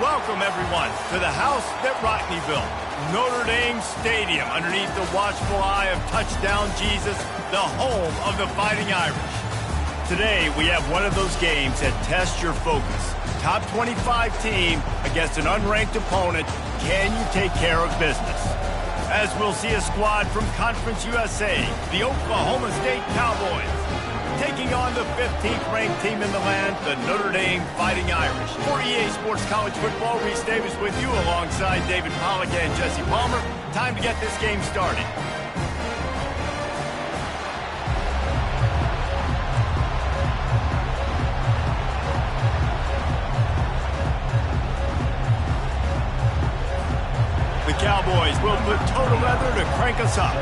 Welcome, everyone, to the house that Rodney built, Notre Dame Stadium, underneath the watchful eye of Touchdown Jesus, the home of the Fighting Irish. Today, we have one of those games that tests your focus. Top 25 team against an unranked opponent. Can you take care of business? As we'll see a squad from Conference USA, the Oklahoma State Cowboys, taking on the 15th ranked team in the land, the Notre Dame Fighting Irish. For EA Sports College Football, Reese Davis with you alongside David Pollack and Jesse Palmer. Time to get this game started. The Cowboys will put total leather to crank us up.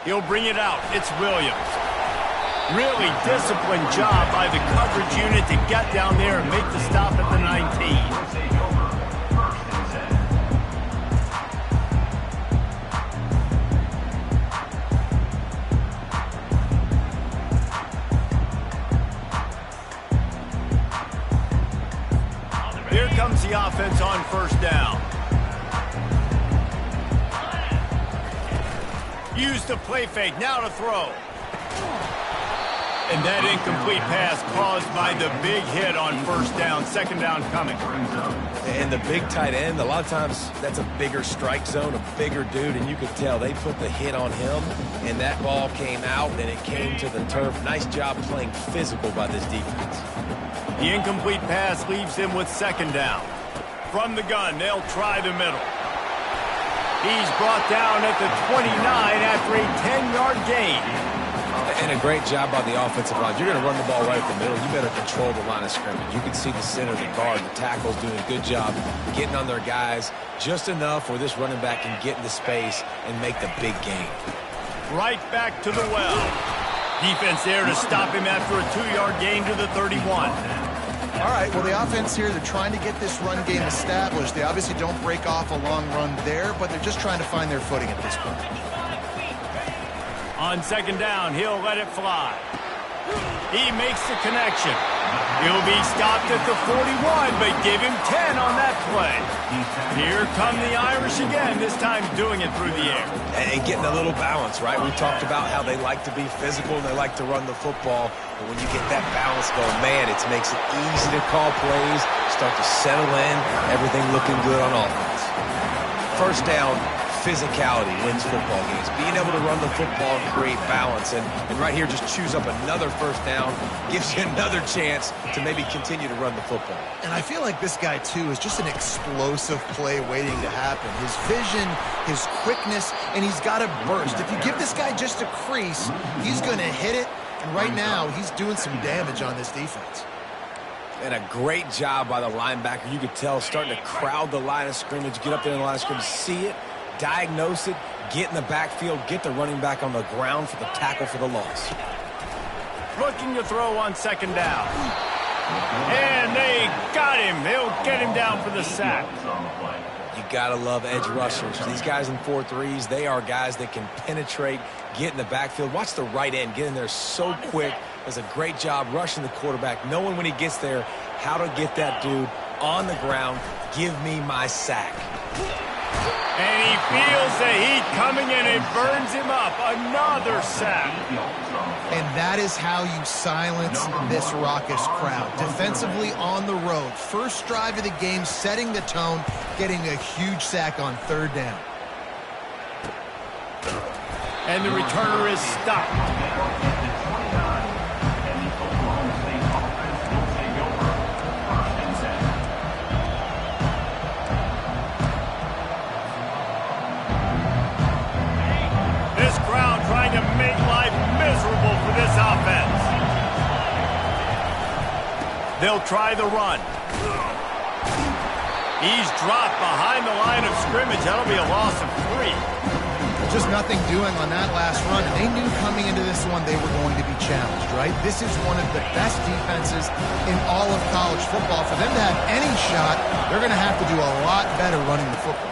He'll bring it out. It's Williams. Really disciplined job by the coverage unit to get down there and make the stop at the 19. Here comes the offense on first down. Use the play fake, now to throw. And that incomplete pass caused by the big hit on first down, second down coming. And the big tight end, a lot of times that's a bigger strike zone, a bigger dude, and you could tell they put the hit on him, and that ball came out, and it came to the turf. Nice job playing physical by this defense. The incomplete pass leaves him with second down. From the gun, they'll try the middle. He's brought down at the 29 after a 10-yard gain. And a great job by the offensive line. You're going to run the ball right at the middle. You better control the line of scrimmage. You can see the center, the guard, the tackles doing a good job getting on their guys just enough where this running back can get into space and make the big gain. Right back to the well. Defense there to stop him after a 2-yard gain to the 31. All right, well, the offense here, they're trying to get this run game established. They obviously don't break off a long run there, but they're just trying to find their footing at this point. On second down, he'll let it fly. He makes the connection. He'll be stopped at the 41, but give him 10 on that play. Here come the Irish again, this time doing it through the air. And getting a little balance, right? We talked about how they like to be physical and they like to run the football. But when you get that balance going, man, it makes it easy to call plays, start to settle in, everything looking good on offense. First down, physicality wins football games. Being able to run the football and create balance. And right here, just choose up another first down, gives you another chance to maybe continue to run the football. And I feel like this guy, too, is just an explosive play waiting to happen. His vision, his quickness, and he's got a burst. If you give this guy just a crease, he's going to hit it. And right now, he's doing some damage on this defense. And a great job by the linebacker. You could tell starting to crowd the line of scrimmage, get up there in the line of scrimmage, see it, diagnose it, get in the backfield, get the running back on the ground for the tackle for the loss. Looking to throw on second down. And they got him. They'll get him down for the sack. You gotta love edge rushers. These guys in 4-3s, they are guys that can penetrate, get in the backfield. Watch the right end get in there so quick. Does a great job rushing the quarterback, knowing when he gets there how to get that dude on the ground. Give me my sack. And he feels the heat coming and it burns him up. Another sack. And that is how you silence this raucous crowd. Defensively on the road. First drive of the game, setting the tone, getting a huge sack on third down. And the returner is stopped. Trying to make life miserable for this offense. They'll try the run. He's dropped behind the line of scrimmage. That'll be a loss of 3. Just nothing doing on that last run. And they knew coming into this one they were going to be challenged, right? This is one of the best defenses in all of college football. For them to have any shot, they're going to have to do a lot better running the football.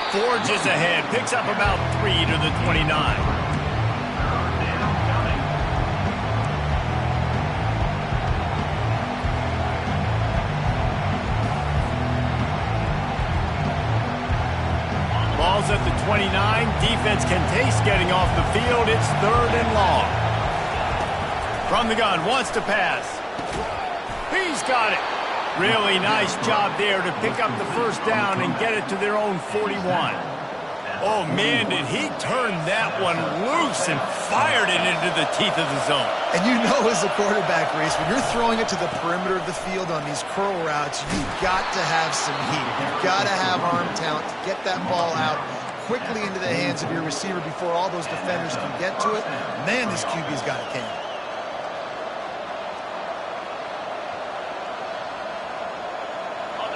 Forges ahead, picks up about 3 to the 29. 29. Defense can taste getting off the field. It's 3rd and long. From the gun, wants to pass. He's got it. Really nice job there to pick up the first down and get it to their own 41. Oh, man, did he turn that one loose and fired it into the teeth of the zone. And you know as a quarterback, Reese, when you're throwing it to the perimeter of the field on these curl routes, you've got to have some heat. You've got to have arm talent to get that ball out quickly into the hands of your receiver before all those defenders can get to it. Man, this QB's got a can.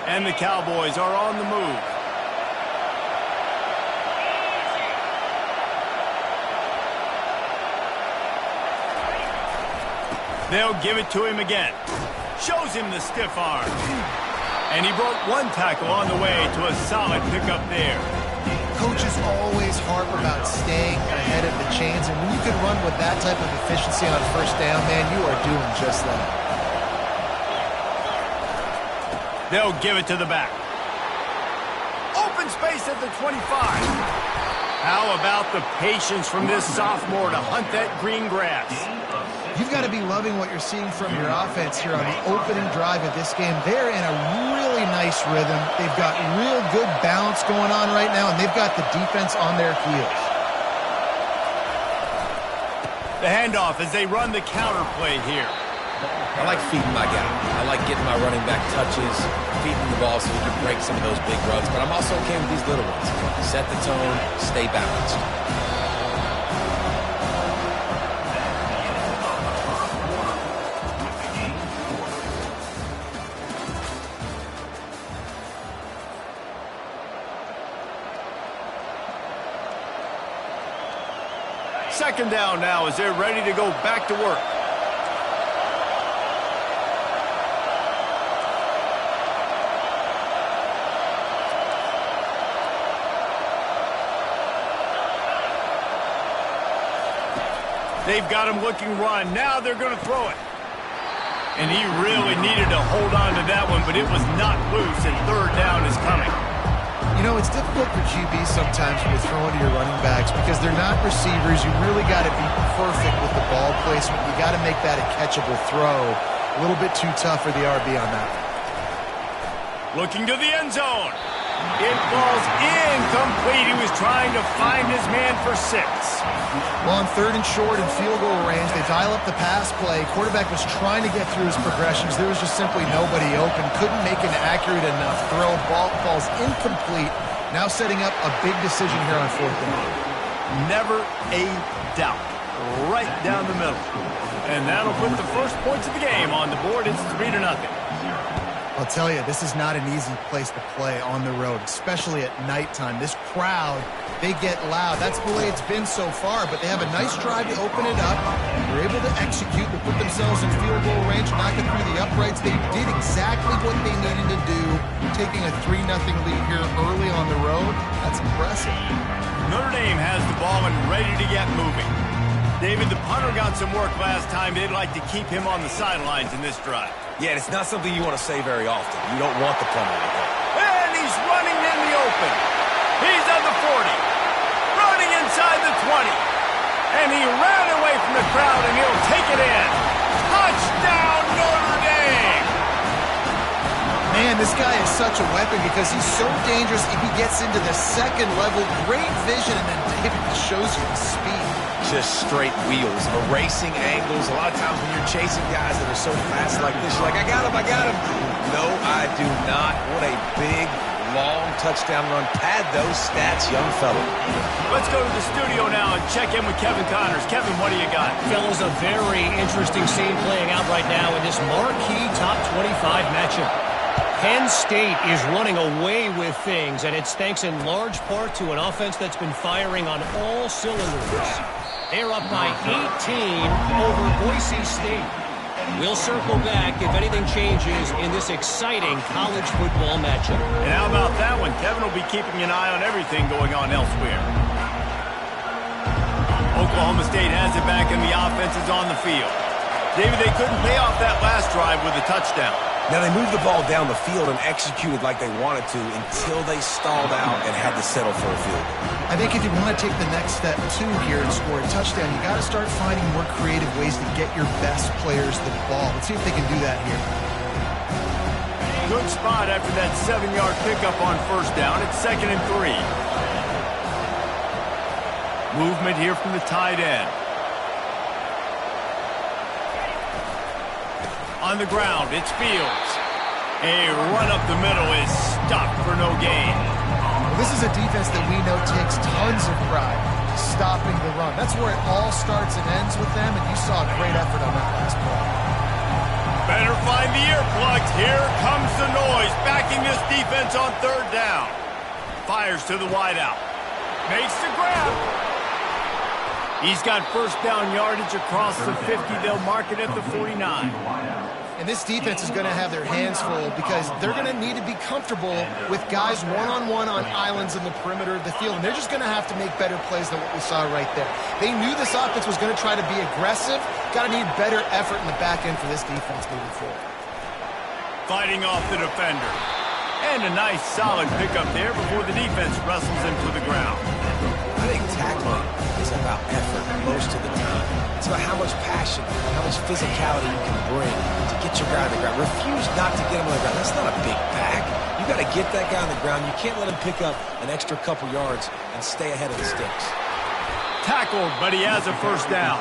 And the Cowboys are on the move. They'll give it to him again. Shows him the stiff arm. And he broke one tackle on the way to a solid pickup there. Coaches always harp about staying ahead of the chains, and when you can run with that type of efficiency on first down, man, you are doing just that. They'll give it to the back. Open space at the 25. How about the patience from this sophomore to hunt that green grass? You've got to be loving what you're seeing from your offense here on the opening drive of this game. They're in a really nice rhythm. They've got real good balance going on right now, and they've got the defense on their heels. The handoff as they run the counter play here. I like feeding my guy. I like getting my running back touches, feeding the ball so we can break some of those big runs. But I'm also okay with these little ones. Set the tone, stay balanced. Second down now as they're ready to go back to work. They've got him looking run. Now they're going to throw it. And he really needed to hold on to that one, but it was not loose, and 3rd down is coming. You know, it's difficult for QBs sometimes when you're throwing to your running backs because they're not receivers. You really got to be perfect with the ball placement. You got to make that a catchable throw. A little bit too tough for the RB on that. Looking to the end zone. It falls incomplete. He was trying to find his man for 6. Well, on 3rd and short and field goal range, they dial up the pass play. Quarterback was trying to get through his progressions. There was just simply nobody open. Couldn't make an accurate enough throw. Ball falls incomplete. Now setting up a big decision here on 4th down. Never a doubt. Right down the middle. And that'll put the first points of the game on the board. It's 3-0. I'll tell you, this is not an easy place to play on the road, especially at nighttime. This crowd, they get loud. That's the way it's been so far, but they have a nice drive to open it up. They're able to execute, to put themselves in field goal range, knock it through the uprights. They did exactly what they needed to do, taking a 3-0 lead here early on the road. That's impressive. Notre Dame has the ball and ready to get moving. David, the punter got some work last time. They'd like to keep him on the sidelines in this drive. Yeah, it's not something you want to say very often. You don't want the punter like that. And he's running in the open. He's on the 40. Running inside the 20. And he ran away from the crowd, and he'll take it in. Touchdown, Notre Dame! Man, this guy is such a weapon because he's so dangerous if he gets into the second level. Great vision, and then David shows you the speed. Just straight wheels, erasing angles. A lot of times when you're chasing guys that are so fast like this, you're like, I got him, I got him. No, I do not. What a big, long touchdown run. Pad those stats, young fella. Let's go to the studio now and check in with Kevin Connors. Kevin, what do you got? Fellas, a very interesting scene playing out right now in this marquee top 25 matchup. Penn State is running away with things, and it's thanks in large part to an offense that's been firing on all cylinders. They're up by 18 over Boise State. We'll circle back if anything changes in this exciting college football matchup. And how about that one? Kevin will be keeping an eye on everything going on elsewhere. Oklahoma State has it back, and the offense is on the field. David, they couldn't pay off that last drive with a touchdown. Now, they moved the ball down the field and executed like they wanted to until they stalled out and had to settle for a field goal. I think if you want to take the next step, too, here and score a touchdown, you got to start finding more creative ways to get your best players the ball. Let's see if they can do that here. Good spot after that 7-yard pickup on first down. It's 2nd and 3. Movement here from the tight end. On the ground, it's Fields. A run up the middle is stopped for no gain. Well, this is a defense that we know takes tons of pride stopping the run. That's where it all starts and ends with them, and you saw a great effort on that last play. Better find the earplugs. Here comes the noise, backing this defense on 3rd down. Fires to the wideout. Makes the grab. He's got first down yardage across the 50. They'll mark it at the 49. And this defense is going to have their hands full because they're going to need to be comfortable with guys one-on-one on islands in the perimeter of the field. And they're just going to have to make better plays than what we saw right there. They knew this offense was going to try to be aggressive. Got to need better effort in the back end for this defense moving forward. Fighting off the defender. And a nice solid pickup there before the defense wrestles him to the ground. I think tackling is about effort most of the time. It's about how much passion, how much physicality you can bring to get your guy on the ground. Refuse not to get him on the ground. That's not a big pack. You got to get that guy on the ground. You can't let him pick up an extra couple yards and stay ahead of the sticks. Tackled, but he has a first down.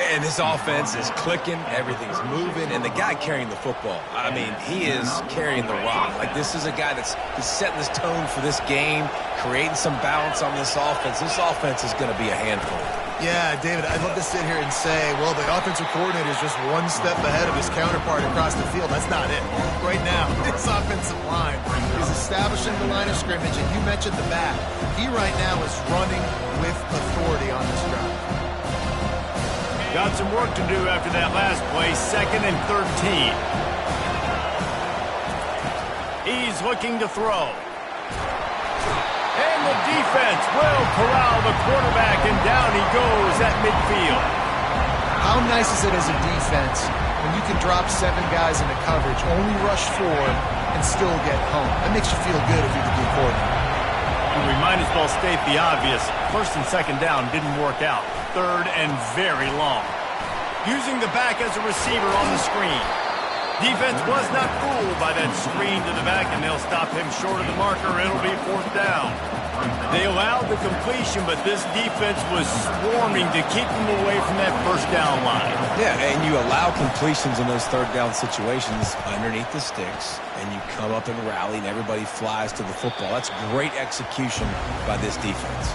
And this offense is clicking, everything's moving, and the guy carrying the football, I mean, he is carrying the rock. Like, this is a guy he's setting this tone for this game, creating some balance on this offense. This offense is going to be a handful. Yeah, David, I'd love to sit here and say, well, the offensive coordinator is just one step ahead of his counterpart across the field. That's not it. Right now, this offensive line is establishing the line of scrimmage, and you mentioned the back. He right now is running with authority on this drive. Got some work to do after that last play, 2nd and 13. He's looking to throw. And the defense will corral the quarterback, and down he goes at midfield. How nice is it as a defense when you can drop 7 guys into coverage, only rush 4, and still get home? That makes you feel good if you're the D coordinator. We might as well state the obvious. 1st and 2nd down didn't work out. 3rd and very long. Using the back as a receiver on the screen. Defense was not fooled by that screen to the back, and they'll stop him short of the marker. It'll be 4th down. They allowed the completion, but this defense was swarming to keep them away from that first down line. Yeah, and you allow completions in those 3rd down situations underneath the sticks, and you come up and rally, and everybody flies to the football. That's great execution by this defense.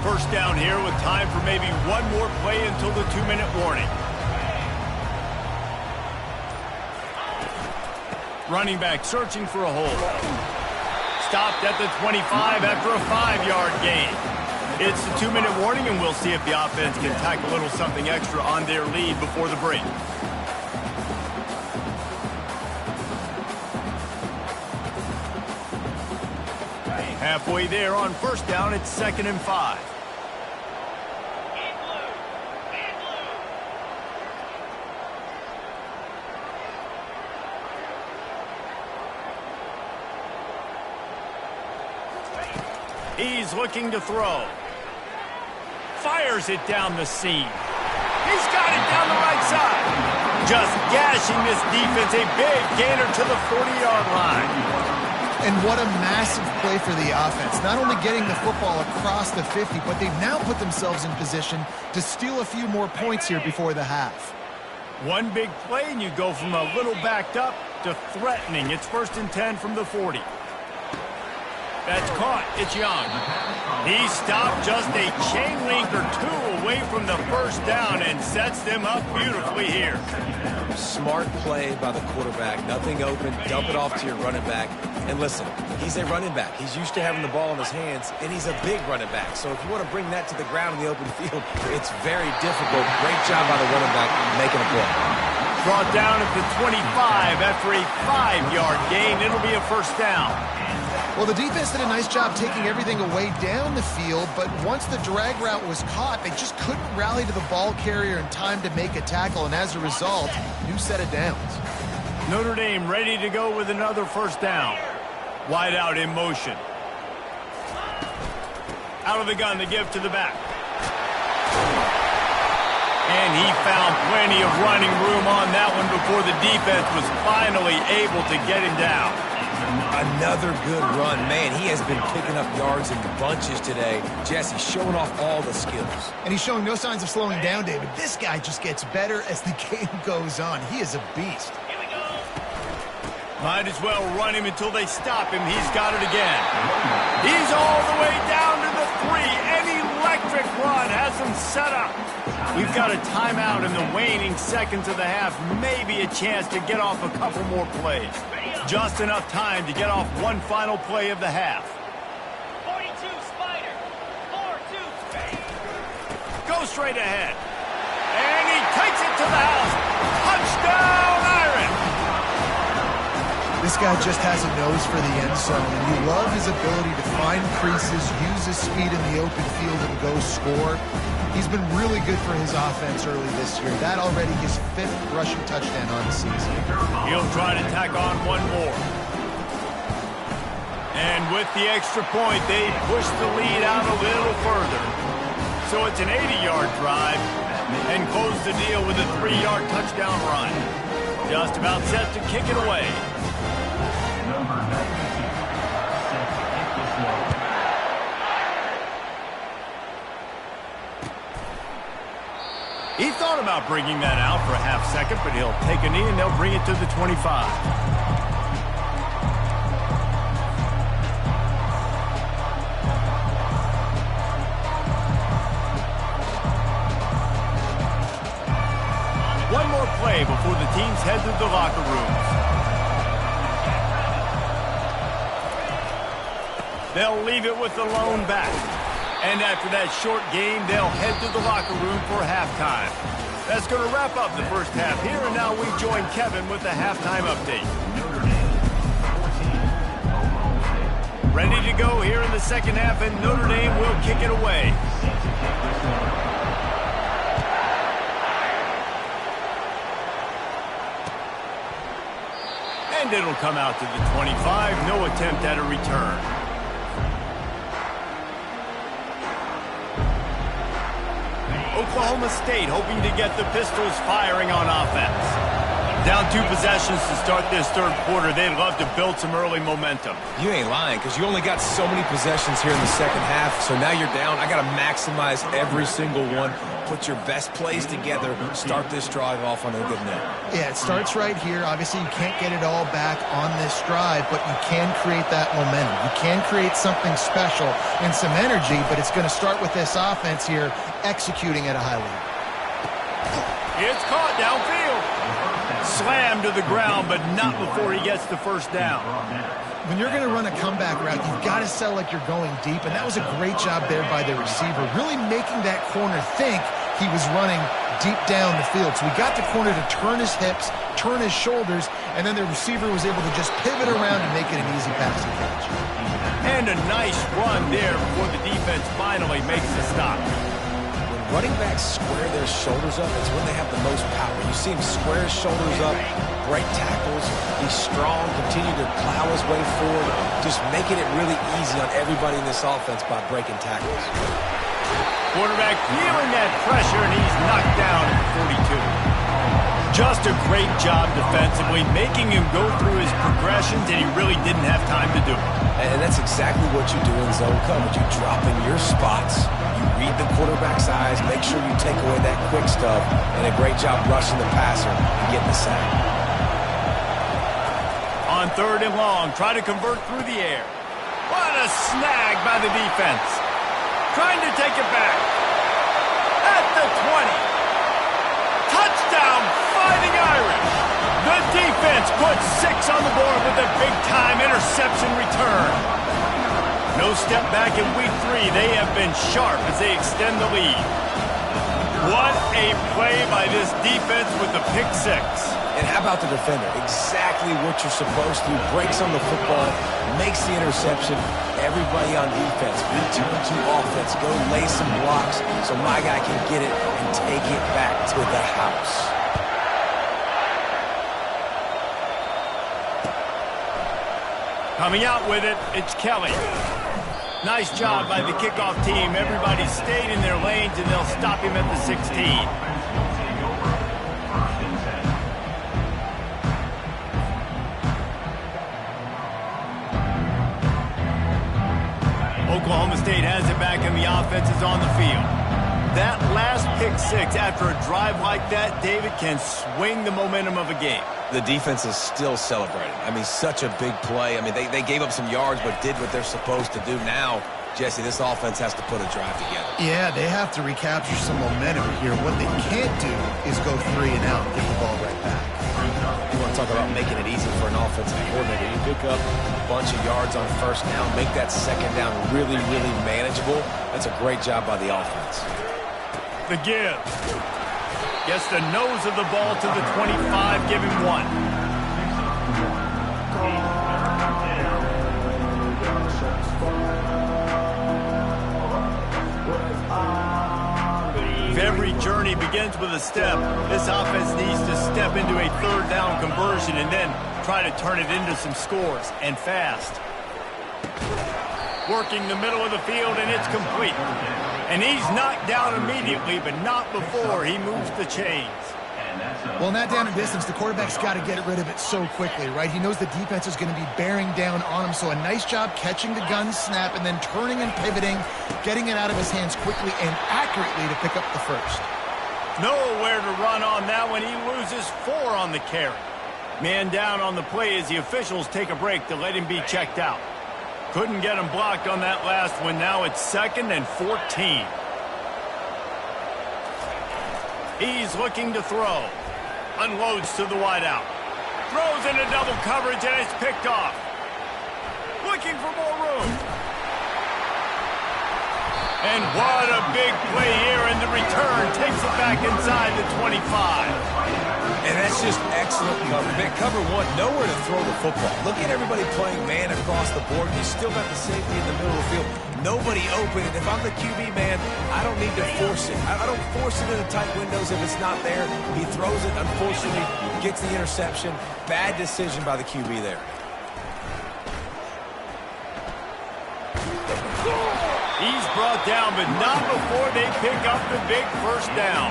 First down here with time for maybe one more play until the 2-minute warning. Running back searching for a hole. Stopped at the 25 after a 5-yard gain. It's the 2-minute warning, and we'll see if the offense can tack a little something extra on their lead before the break. Halfway there on first down, it's 2nd and 5. He's looking to throw. Fires it down the seam. He's got it down the right side. Just gashing this defense. A big gainer to the 40-yard line. And what a massive play for the offense. Not only getting the football across the 50, but they've now put themselves in position to steal a few more points here before the half. One big play, and you go from a little backed up to threatening. It's 1st and 10 from the 40. That's caught. It's Young. He stopped just a chain link or 2 away from the first down and sets them up beautifully here. Smart play by the quarterback. Nothing open. Dump it off to your running back. And listen, he's a running back. He's used to having the ball in his hands, and he's a big running back. So if you want to bring that to the ground in the open field, it's very difficult. Great job by the running back making a play. Brought down at the 25 after a 5-yard gain. It'll be a first down. Well, the defense did a nice job taking everything away down the field, but once the drag route was caught, they just couldn't rally to the ball carrier in time to make a tackle, and as a result, new set of downs. Notre Dame ready to go with another first down. Wide out in motion. Out of the gun to give to the back. And he found plenty of running room on that one before the defense was finally able to get him down. Another good run. Man, he has been picking up yards in bunches today. Jesse showing off all the skills. And he's showing no signs of slowing down, David. This guy just gets better as the game goes on. He is a beast. Might as well run him until they stop him. He's got it again. He's all the way down to the 3. An electric run has him set up. We've got a timeout in the waning seconds of the half. Maybe a chance to get off a couple more plays. Just enough time to get off one final play of the half. 42 Spider. 4-2. Go straight ahead. And he takes it to the house. Touchdown, Irish! This guy just has a nose for the end zone, and you love his ability to find creases, use his speed in the open field, and go score. He's been really good for his offense early this year. That already his 5th rushing touchdown on the season. He'll try to tack on one more. And with the extra point, they push the lead out a little further. So it's an 80-yard drive and close the deal with a 3-yard touchdown run. Just about set to kick it away. He thought about bringing that out for a half second, but he'll take a knee and they'll bring it to the 25. One more play before the teams head to the locker rooms. They'll leave it with the lone back. And after that short game, they'll head to the locker room for halftime. That's going to wrap up the first half here, and now we join Kevin with the halftime update. Ready to go here in the second half, and Notre Dame will kick it away. And it'll come out to the 25. No attempt at a return. Oklahoma State hoping to get the Pistols firing on offense. Down 2 possessions to start this third quarter. They'd love to build some early momentum. You ain't lying, because you only got so many possessions here in the second half, so now you're down. I got to maximize every single one. Put your best plays together. Start this drive off on a good note. Yeah, it starts right here. Obviously, you can't get it all back on this drive, but you can create that momentum. You can create something special and some energy, but it's going to start with this offense here executing at a high level. It's caught downfield. Slammed to the ground, but not before he gets the first down. When you're going to run a comeback route, you've got to sell like you're going deep, and that was a great job there by the receiver, really making that corner think he was running deep down the field. So we got the corner to turn his hips, turn his shoulders, and then the receiver was able to just pivot around and make it an easy passing catch. And a nice run there before the defense finally makes the stop. Running backs square their shoulders up. It's when they have the most power. You see him square his shoulders up, break tackles, be strong, continue to plow his way forward, just making it really easy on everybody in this offense by breaking tackles. Quarterback feeling that pressure, and he's knocked down at the 42. Just a great job defensively, making him go through his progressions, and he really didn't have time to do it. And that's exactly what you do in zone coverage. You drop in your spots, you read the quarterback's eyes, make sure you take away that quick stuff, and a great job rushing the passer and getting the sack. On 3rd and long, try to convert through the air. What a snag by the defense. Trying to take it back. At the 20. Touchdown, Fighting Irish. The defense puts 6 on the board with a big-time interception return. No step back in week 3. They have been sharp as they extend the lead. What a play by this defense with the pick six. And how about the defender? Exactly what you're supposed to. Breaks on the football, makes the interception. Everybody on defense, B2-2 offense, go lay some blocks so my guy can get it and take it back to the house. Coming out with it, it's Kelly. Nice job by the kickoff team. Everybody stayed in their lanes, and they'll stop him at the 16. Oklahoma State has it back, and the offense is on the field. That last pick six after a drive like that, David, can swing the momentum of a game. The defense is still celebrating. I mean, such a big play. I mean, they gave up some yards but did what they're supposed to do. Now, Jesse, this offense has to put a drive together. Yeah, they have to recapture some momentum here. What they can't do is go 3 and out and get the ball right back. You want to talk about making it easy for an offensive coordinator. You pick up a bunch of yards on first down, make that second down really, really manageable. That's a great job by the offense. The give. Gets the nose of the ball to the 25, give him 1. If every journey begins with a step, this offense needs to step into a third down conversion and then try to turn it into some scores, and fast. Working the middle of the field, and it's complete. And he's knocked down immediately, but not before he moves the chains. Well, in that down and distance, the quarterback's got to get rid of it so quickly, right? He knows the defense is going to be bearing down on him, so a nice job catching the gun snap and then turning and pivoting, getting it out of his hands quickly and accurately to pick up the first. Nowhere to run on that one. He loses 4 on the carry. Man down on the play as the officials take a break to let him be checked out. Couldn't get him blocked on that last one. Now it's 2nd and 14. He's looking to throw. Unloads to the wideout. Throws into double coverage, and it's picked off. Looking for more room. And what a big play here, and the return takes it back inside the 25. And that's just excellent cover. Man, cover 1, nowhere to throw the football. Look at everybody playing man across the board. You still got the safety in the middle of the field. Nobody open. And if I'm the QB, man, I don't need to force it. I don't force it into tight windows if it's not there. He throws it, unfortunately, gets the interception. Bad decision by the QB there. He's brought down, but not before they pick up the big first down.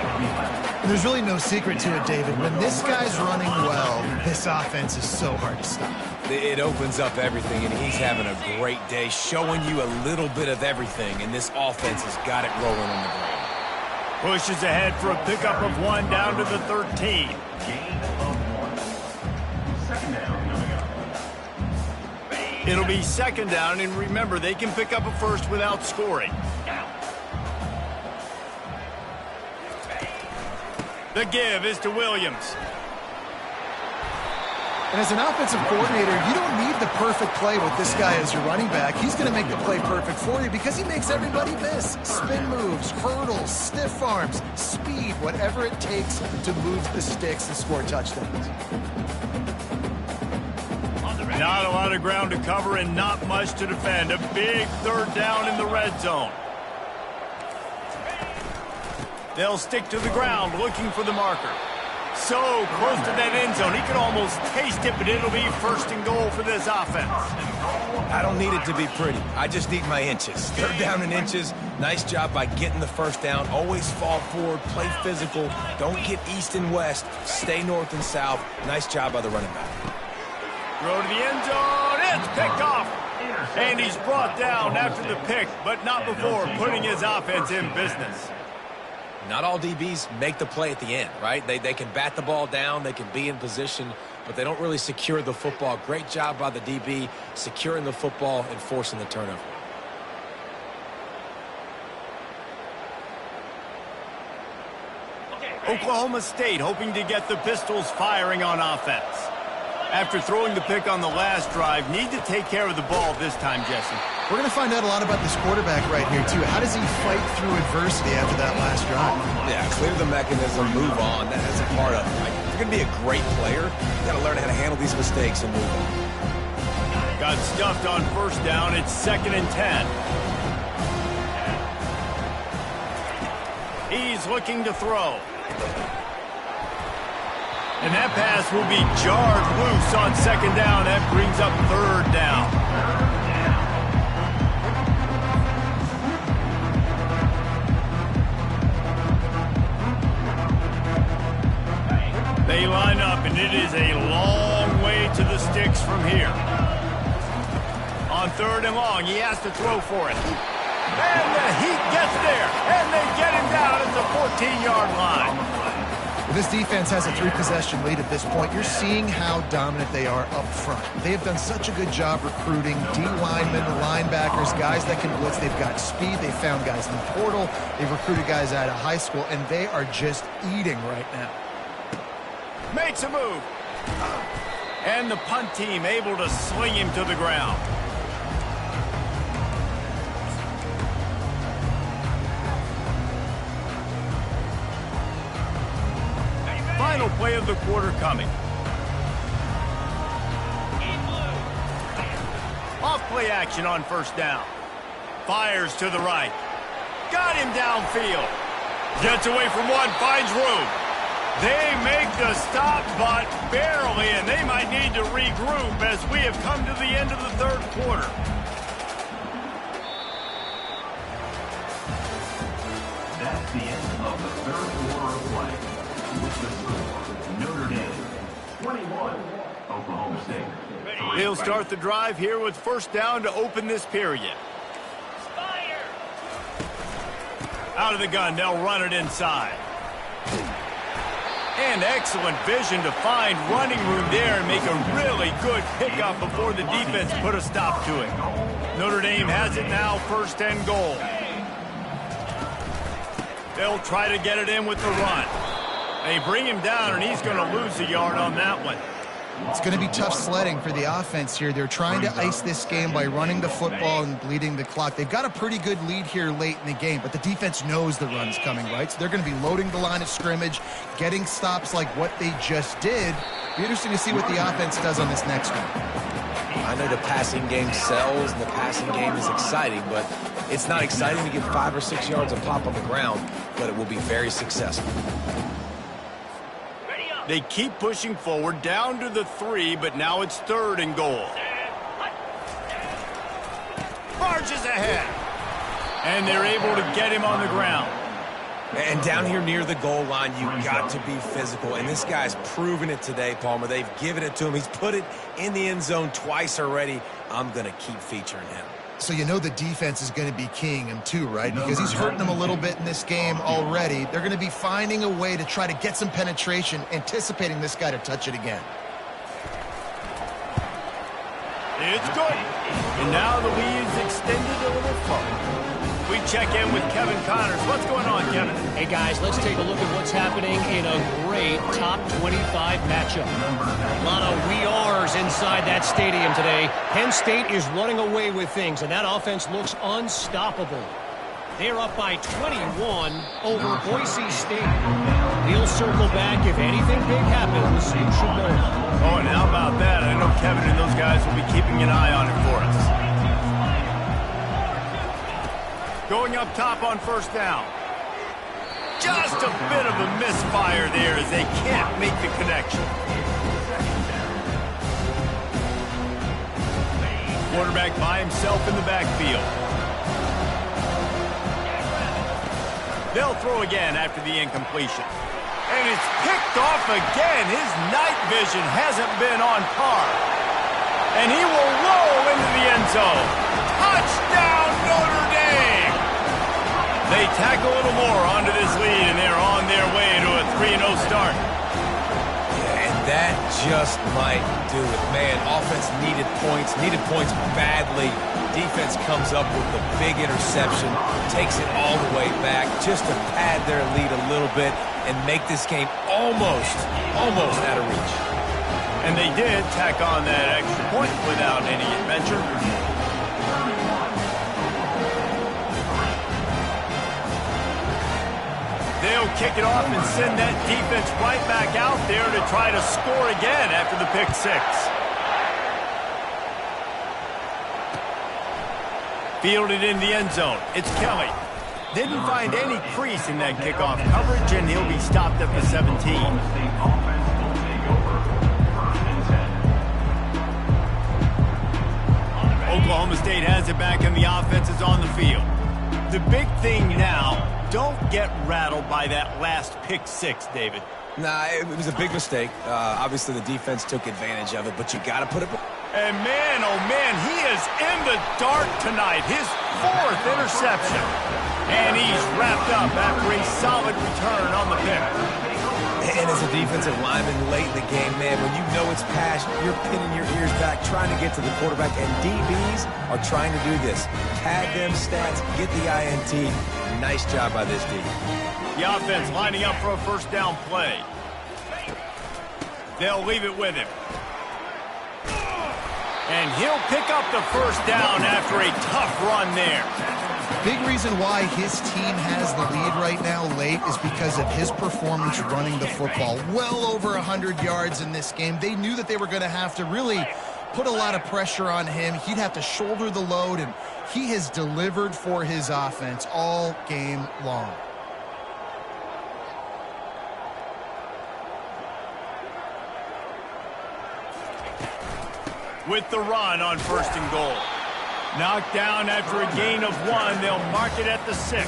There's really no secret to it, David. When this guy's running well, this offense is so hard to stop. It opens up everything, and he's having a great day, showing you a little bit of everything, and this offense has got it rolling on the ground. Pushes ahead for a pickup of 1 down to the 13. It'll be 2nd down, and remember, they can pick up a first without scoring. The give is to Williams. And as an offensive coordinator, you don't need the perfect play with this guy as your running back. He's going to make the play perfect for you because he makes everybody miss. Spin moves, hurdles, stiff arms, speed, whatever it takes to move the sticks and score touchdowns. Not a lot of ground to cover and not much to defend. A big 3rd down in the red zone. They'll stick to the ground looking for the marker. So close to that end zone. He could almost taste it, but it'll be 1st and goal for this offense. I don't need it to be pretty. I just need my inches. 3rd down in inches. Nice job by getting the first down. Always fall forward, play physical. Don't get east and west. Stay north and south. Nice job by the running back. Throw to the end zone. It's picked off. And he's brought down after the pick, but not before putting his offense in business. Not all DBs make the play at the end, right? They can bat the ball down, they can be in position, but they don't really secure the football. Great job by the DB securing the football and forcing the turnover. Oklahoma State hoping to get the Pistols firing on offense. After throwing the pick on the last drive, need to take care of the ball this time, Jesse. We're going to find out a lot about this quarterback right here, too. How does he fight through adversity after that last drive? Yeah, clear the mechanism, move on. That's a part of it, right? If you're going to be a great player, you got to learn how to handle these mistakes and move on. Got stuffed on first down. It's 2nd and 10. He's looking to throw. And that pass will be jarred loose on 2nd down. That brings up 3rd down. They line up, and it is a long way to the sticks from here. On 3rd and long, he has to throw for it. And the Heat gets there, and they get him down at the 14-yard line. This defense has a 3-possession lead at this point. You're seeing how dominant they are up front. They have done such a good job recruiting D linemen, linebackers, guys that can blitz. They've got speed. They found guys in the portal. They've recruited guys out of high school, and they are just eating right now. Makes a move. And the punt team able to sling him to the ground. Final play of the quarter coming. Off play action on 1st down. Fires to the right. Got him downfield. Gets away from one, finds room. They make the stop, but barely, and they might need to regroup as we have come to the end of the 3rd quarter. That's the end of the 3rd quarter of play. With the score, Notre Dame 21, Oklahoma State. He'll start the drive here with 1st down to open this period. Fire! Out of the gun, they'll run it inside. And excellent vision to find running room there and make a really good pickup before the defense put a stop to it. Notre Dame has it now, 1st and goal. They'll try to get it in with the run. They bring him down, and he's going to lose a yard on that one. It's going to be tough sledding for the offense here. They're trying to ice this game by running the football and bleeding the clock. They've got a pretty good lead here late in the game, but the defense knows the run's coming, right? So they're going to be loading the line of scrimmage, getting stops like what they just did. Be interesting to see what the offense does on this next one. I know the passing game sells, and the passing game is exciting, but it's not exciting to get 5 or 6 yards of pop on the ground, but it will be very successful. They keep pushing forward down to the 3, but now it's 3rd and goal. Marches ahead. And they're able to get him on the ground. And down here near the goal line, you've got to be physical. And this guy's proven it today, Palmer. They've given it to him. He's put it in the end zone twice already. I'm going to keep featuring him. So you know the defense is going to be keying him too, right? Because he's hurting them a little bit in this game already. They're going to be finding a way to try to get some penetration, anticipating this guy to touch it again. It's good. And now the lead's extended a little further. We check in with Kevin Connors. What's going on, Kevin? Hey, guys, let's take a look at what's happening in a great top 25 matchup. A lot of we are's inside that stadium today. Penn State is running away with things, and that offense looks unstoppable. They're up by 21 over Boise State. He'll circle back if anything big happens. You should know. Oh, and how about that? I know Kevin and those guys will be keeping an eye on it for us. Going up top on 1st down. Just a bit of a misfire there as they can't make the connection. Quarterback by himself in the backfield. They'll throw again after the incompletion. And it's picked off again. His night vision hasn't been on par. And he will roll into the end zone. Touchdown, Notre Dame! They tack a little more onto this lead, and they're on their way to a 3-0 start. Yeah, and that just might do it. Man, offense needed points badly. Defense comes up with the big interception, takes it all the way back just to pad their lead a little bit and make this game almost out of reach. And they did tack on that extra point without any adventure. They'll kick it off and send that defense right back out there to try to score again after the pick six. Fielded in the end zone. It's Kelly. Didn't find any crease in that kickoff coverage, and he'll be stopped at the 17. Oklahoma State has it back, and the offense is on the field. The big thing now, don't get rattled by that last pick six, David. Nah, it was a big mistake. Obviously, the defense took advantage of it, but you got to put it... And man, oh man, he is in the dark tonight. His fourth interception. And he's wrapped up after a solid return on the pick. And as a defensive lineman late in the game, man, when you know it's passed, you're pinning your ears back, trying to get to the quarterback, and DBs are trying to do this. Pad them stats, get the INT. Nice job by this D. The offense lining up for a first down play. They'll leave it with him. And he'll pick up the first down after a tough run there. Big reason why his team has the lead right now late is because of his performance running the football. Well over 100 yards in this game. They knew that they were going to have to really put a lot of pressure on him. He'd have to shoulder the load, and he has delivered for his offense all game long. With the run on first and goal. Knocked down after a gain of 1. They'll mark it at the 6.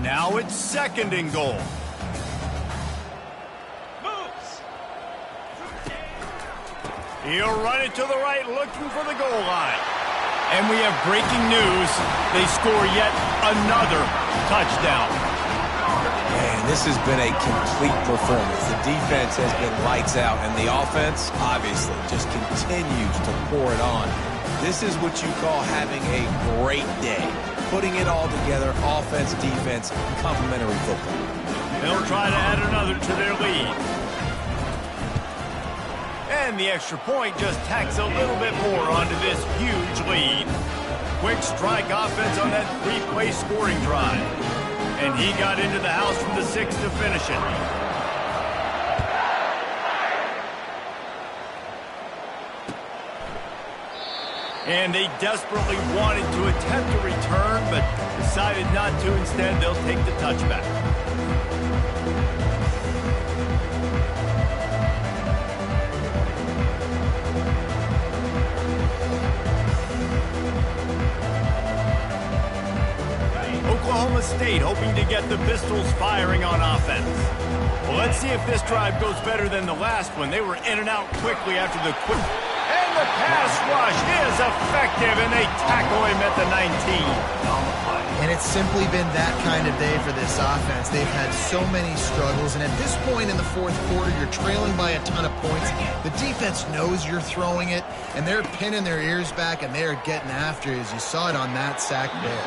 Now it's second and goal. He'll run it to the right, looking for the goal line. And we have breaking news. They score yet another touchdown. Man, this has been a complete performance. The defense has been lights out, and the offense, obviously, just continues to pour it on. This is what you call having a great day. Putting it all together, offense, defense, complementary football. They'll try to add another to their lead. And the extra point just tacks a little bit more onto this huge lead. Quick strike offense on that 3-play scoring drive. And he got into the house from the 6 to finish it. And they desperately wanted to attempt a return, but decided not to. Instead, they'll take the touchback. Oklahoma State hoping to get the Pistols firing on offense. Well, let's see if this drive goes better than the last one. They were in and out quickly after the quick... And the pass rush is effective, and they tackle him at the 19. And it's simply been that kind of day for this offense. They've had so many struggles, and at this point in the fourth quarter, you're trailing by a ton of points. The defense knows you're throwing it, and they're pinning their ears back, and they're getting after it, as you saw it on that sack there.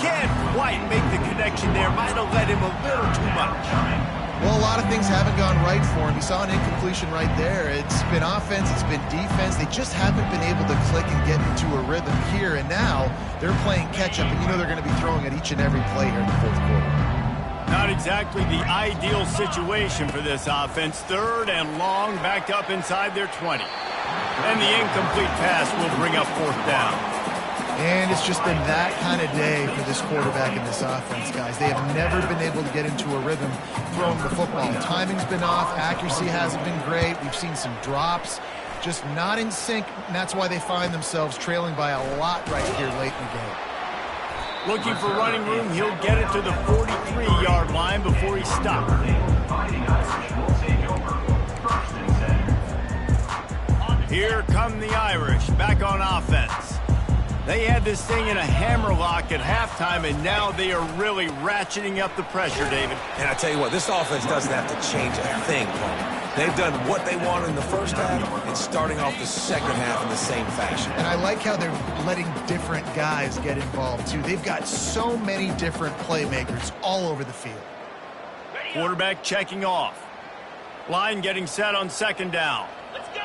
Can't quite make the connection there. Might have led him a little too much. Well, a lot of things haven't gone right for him. You saw an incompletion right there. It's been offense, it's been defense. They just haven't been able to click and get into a rhythm here, and now they're playing catch-up, and you know they're going to be throwing at each and every play here in the fourth quarter. Not exactly the ideal situation for this offense. Third and long, backed up inside their 20. And the incomplete pass will bring up fourth down. And it's just been that kind of day for this quarterback and this offense, guys. They have never been able to get into a rhythm throwing the football. Timing's been off. Accuracy hasn't been great. We've seen some drops. Just not in sync, and that's why they find themselves trailing by a lot right here late in the game. Looking for running room. He'll get it to the 43-yard line before he's stopped. Here come the Irish back on offense. They had this thing in a hammerlock at halftime, and now they are really ratcheting up the pressure, David. And I tell you what, this offense doesn't have to change a thing, Paul. They've done what they wanted in the first half and starting off the second half in the same fashion. And I like how they're letting different guys get involved, too. They've got so many different playmakers all over the field. Quarterback checking off. Line getting set on second down. Let's go.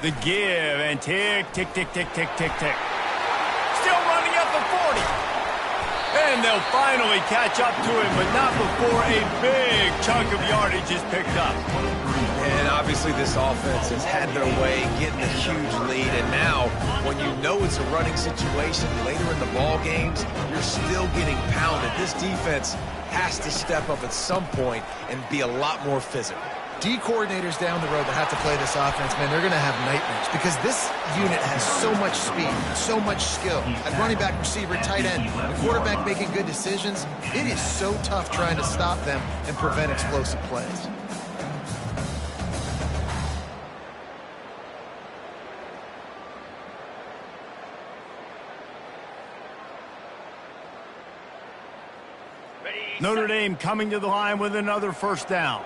The give, and tick, tick, tick, tick, tick, tick, tick. Still running up the 40. And they'll finally catch up to him, but not before a big chunk of yardage is picked up. And obviously this offense has had their way, getting a huge lead. And now, when you know it's a running situation later in the ball games, you're still getting pounded. This defense has to step up at some point and be a lot more physical. D coordinators down the road that have to play this offense, man, they're going to have nightmares because this unit has so much speed, so much skill. At running back, receiver, tight end, the quarterback making good decisions, it is so tough trying to stop them and prevent explosive plays. Notre Dame coming to the line with another first down.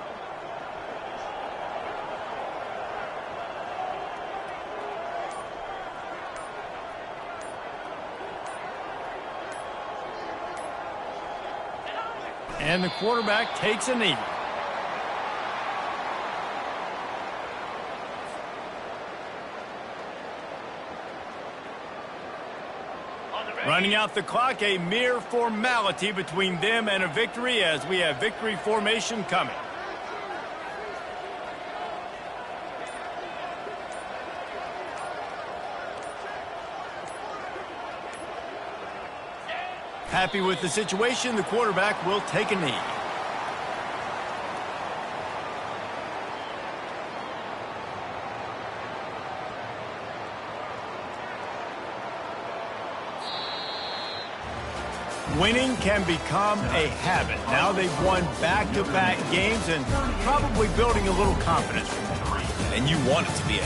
And the quarterback takes a knee. Running out the clock, a mere formality between them and a victory as we have victory formation coming. Happy with the situation, the quarterback will take a knee. Winning can become a habit. Now they've won back-to-back games and probably building a little confidence. And you want it to be a